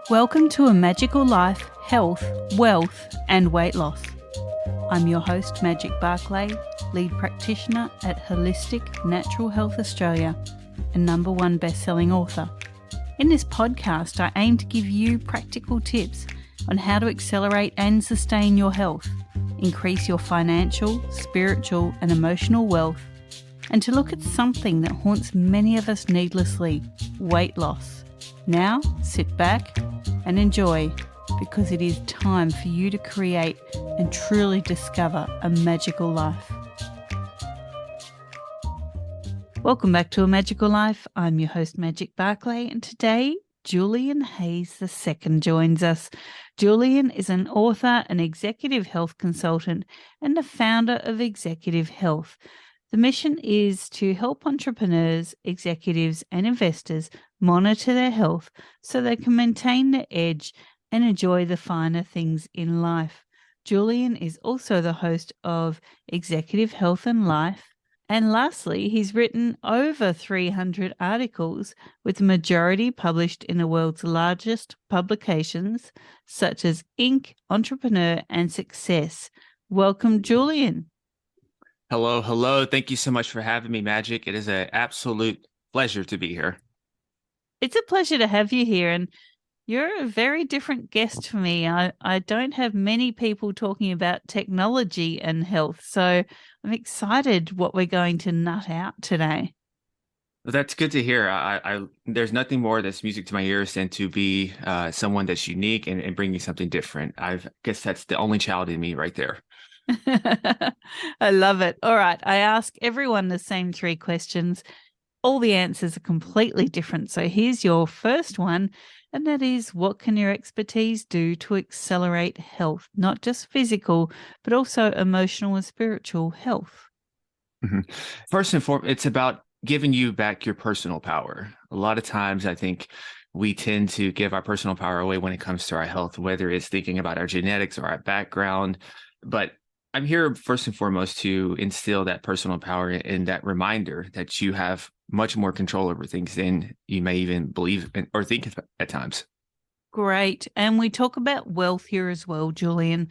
Welcome to A Magical Life, Health, Wealth and Weight Loss. I'm your host, Magic Barclay, lead practitioner at Holistic Natural Health Australia and #1 best-selling author. In this podcast, I aim to give you practical tips on how to accelerate and sustain your health, increase your financial, spiritual and emotional wealth, and to look at something that haunts many of us needlessly, weight loss. Now, sit back and enjoy, because it is time for you to create and truly discover a magical life. Welcome back to A Magical Life. I'm your host, Magic Barclay, and today, Julian Hayes II joins us. Julian is an author, an executive health consultant, and the founder of Executive Health. The mission is to help entrepreneurs, executives, and investors monitor their health so they can maintain their edge and enjoy the finer things in life. Julian is also the host of Executive Health and Life. And lastly, he's written over 300 articles, with the majority published in the world's largest publications, such as Inc., Entrepreneur, and Success. Welcome, Julian. Hello. Thank you so much for having me, Magic. It is an absolute pleasure to be here. It's a pleasure to have you here, and you're a very different guest for me. I don't have many people talking about technology and health, so I'm excited what we're going to nut out today. Well, that's good to hear. There's nothing more that's music to my ears than to be someone that's unique and bringing something different. I guess that's the only child in me right there. I love it. All right. I ask everyone the same 3 questions. All the answers are completely different. So here's your first one, and that is, what can your expertise do to accelerate health, not just physical, but also emotional and spiritual health? Mm-hmm. First and foremost, it's about giving you back your personal power. A lot of times I think we tend to give our personal power away when it comes to our health, whether it's thinking about our genetics or our background. But I'm here first and foremost to instill that personal power and that reminder that you have much more control over things than you may even believe or think at times. Great. And we talk about wealth here as well, Julian.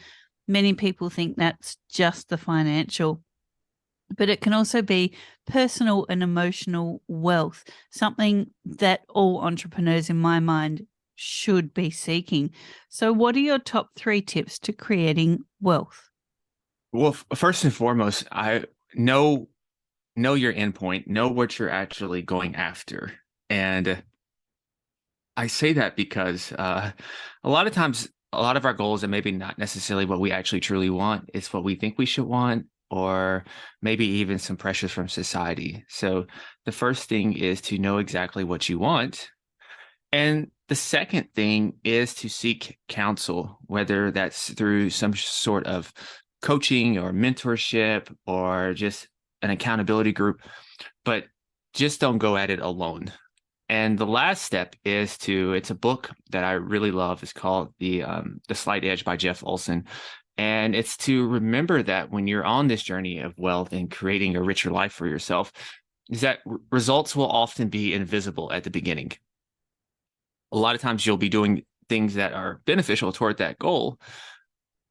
Many people think that's just the financial, but it can also be personal and emotional wealth, something that all entrepreneurs, in my mind, should be seeking. So what are your top 3 tips to creating wealth? Well, first and foremost, I know your endpoint, know what you're actually going after. And I say that because a lot of times, a lot of our goals are maybe not necessarily what we actually truly want. It's what we think we should want, or maybe even some pressures from society. So the first thing is to know exactly what you want. And the second thing is to seek counsel, whether that's through some sort of coaching or mentorship or just an accountability group, but just don't go at it alone. And the last step is it's a book that I really love. It's called The Slight Edge by Jeff Olson. And it's to remember that when you're on this journey of wealth and creating a richer life for yourself, is that results will often be invisible at the beginning. A lot of times you'll be doing things that are beneficial toward that goal,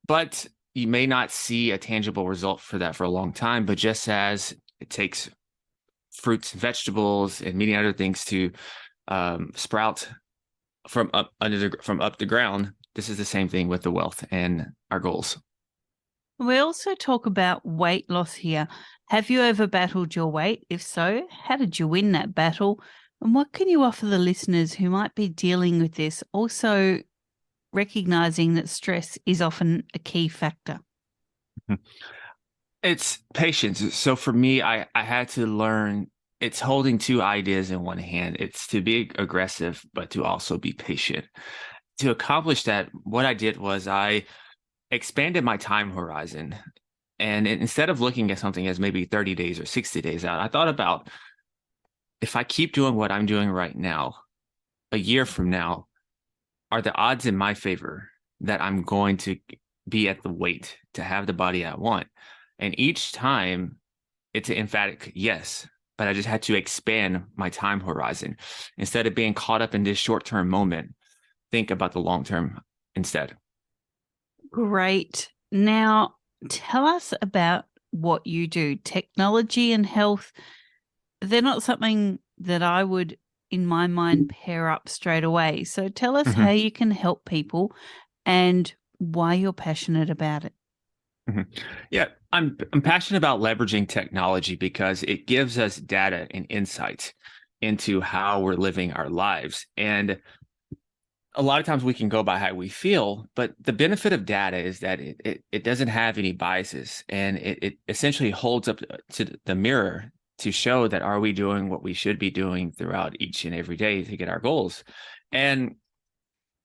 but you may not see a tangible result for that for a long time. But just as it takes fruits and vegetables and many other things to sprout from up the ground, this is the same thing with the wealth and our goals. We also talk about weight loss here. Have you ever battled your weight? If so, how did you win that battle? And what can you offer the listeners who might be dealing with this, also recognizing that stress is often a key factor? It's patience. So for me, I had to learn it's holding 2 ideas in one hand. It's to be aggressive, but to also be patient. To accomplish that, what I did was I expanded my time horizon. And instead of looking at something as maybe 30 days or 60 days out, I thought about, if I keep doing what I'm doing right now, a year from now, are the odds in my favor that I'm going to be at the weight to have the body I want? And each time it's an emphatic yes, but I just had to expand my time horizon. Instead of being caught up in this short-term moment, think about the long term instead. Great. Now, tell us about what you do. Technology and health, they're not something that I would, in my mind, pair up straight away. So tell us how you can help people and why you're passionate about it. Yeah, I'm passionate about leveraging technology because it gives us data and insights into how we're living our lives. And a lot of times we can go by how we feel, but the benefit of data is that it doesn't have any biases, and it essentially holds up to the mirror to show that are we doing what we should be doing throughout each and every day to get our goals. And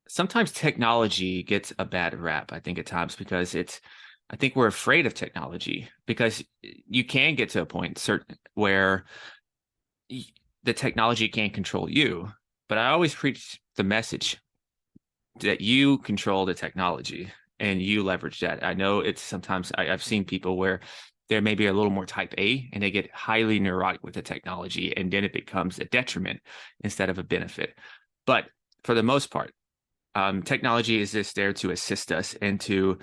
sometimes technology gets a bad rap, I think, at times because I think we're afraid of technology because you can get to a point certain where the technology can't control you. But I always preach the message that you control the technology and you leverage that. I know it's sometimes I've seen people where they're maybe a little more type A and they get highly neurotic with the technology, and then it becomes a detriment instead of a benefit. But for the most part, technology is just there to assist us and to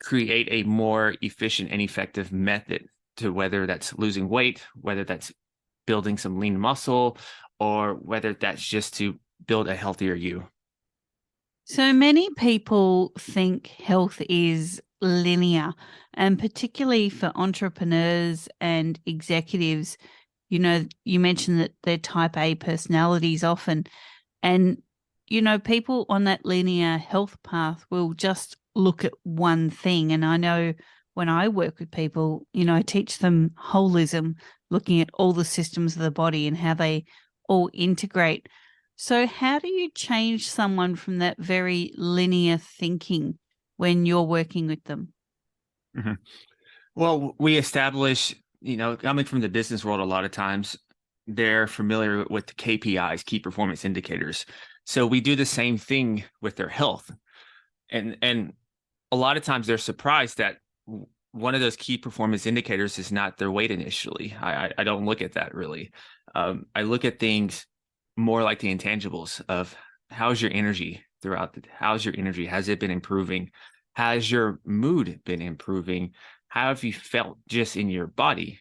create a more efficient and effective method to whether that's losing weight, whether that's building some lean muscle, or whether that's just to build a healthier you. So many people think health is linear, and particularly for entrepreneurs and executives, you mentioned that they're type A personalities often. And, people on that linear health path will just look at one thing. And I know when I work with people, I teach them holism, looking at all the systems of the body and how they all integrate. So how do you change someone from that very linear thinking when you're working with them? Mm-hmm. Well, we establish, coming from the business world, a lot of times they're familiar with the KPIs, key performance indicators. So we do the same thing with their health. And a lot of times they're surprised that one of those key performance indicators is not their weight initially. I don't look at that really. I look at things more like the intangibles of how's your energy how's your energy? Has it been improving? Has your mood been improving? How have you felt just in your body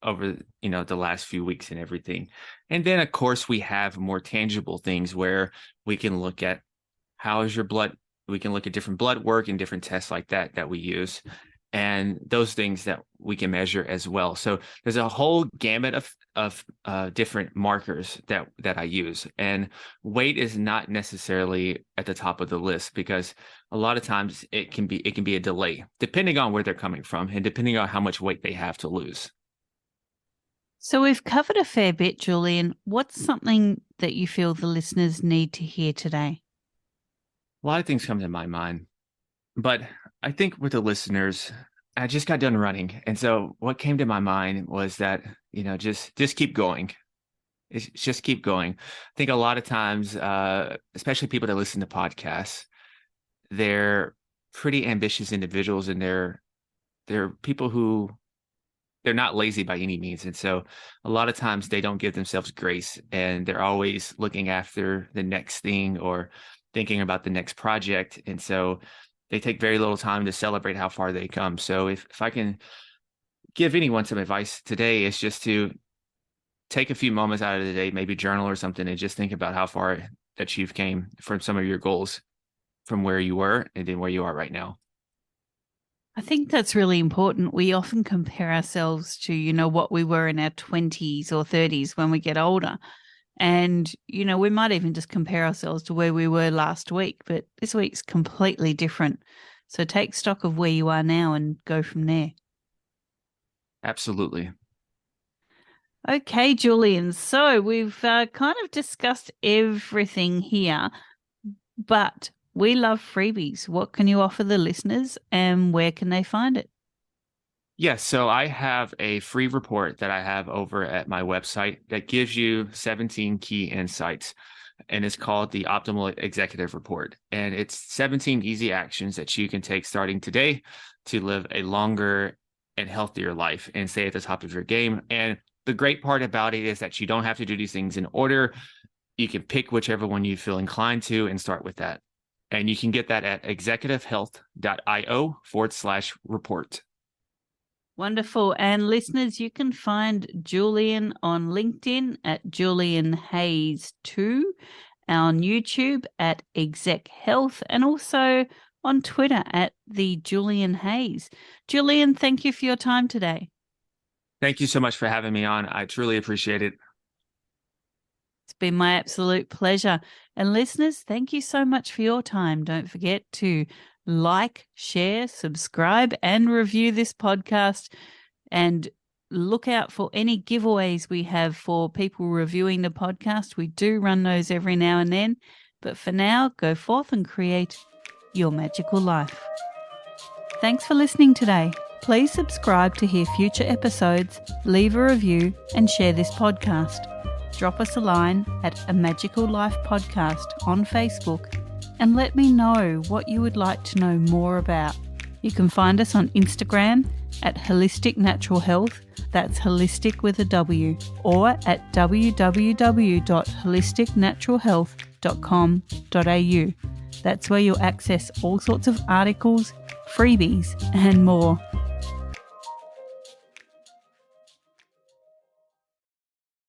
over, the last few weeks and everything? And then of course we have more tangible things where we can look at how is your blood. We can look at different blood work and different tests like that we use, and those things that we can measure as well. So there's a whole gamut of different markers that I use, and weight is not necessarily at the top of the list because a lot of times it can be a delay depending on where they're coming from and depending on how much weight they have to lose. So we've covered a fair bit, Julian. What's something that you feel the listeners need to hear today? A lot of things come to my mind, but I think with the listeners, I just got done running. And so what came to my mind was that, just keep going. It's just keep going. I think a lot of times, especially people that listen to podcasts, they're pretty ambitious individuals, and they're people who they're not lazy by any means. And so a lot of times they don't give themselves grace, and they're always looking after the next thing or thinking about the next project. And so they take very little time to celebrate how far they come. So if I can give anyone some advice today, it's just to take a few moments out of the day, maybe journal or something, and just think about how far that you've came from some of your goals from where you were and then where you are right now. I think that's really important. We often compare ourselves to, what we were in our 20s or 30s when we get older. And, we might even just compare ourselves to where we were last week, but this week's completely different. So take stock of where you are now and go from there. Absolutely. Okay, Julian. So we've kind of discussed everything here, but we love freebies. What can you offer the listeners and where can they find it? Yes, so I have a free report that I have over at my website that gives you 17 key insights, and it's called the Optimal Executive Report. And it's 17 easy actions that you can take starting today to live a longer and healthier life and stay at the top of your game. And the great part about it is that you don't have to do these things in order. you can pick whichever one you feel inclined to and start with that. And you can get that at executivehealth.io/report. Wonderful. And listeners, you can find Julian on LinkedIn at Julian Hayes II, on YouTube at Exec Health, and also on Twitter at the Julian Hayes. Julian, thank you for your time today. Thank you so much for having me on. I truly appreciate it. It's been my absolute pleasure. And listeners, thank you so much for your time. Don't forget to like, share, subscribe, and review this podcast. And look out for any giveaways we have for people reviewing the podcast. We do run those every now and then. But for now, go forth and create your magical life. Thanks for listening today. Please subscribe to hear future episodes, leave a review, and share this podcast. Drop us a line at A Magical Life Podcast on Facebook and let me know what you would like to know more about. You can find us on Instagram at Holistic Natural Health, that's holistic with a W, or at www.holisticnaturalhealth.com.au. That's where you'll access all sorts of articles, freebies, and more.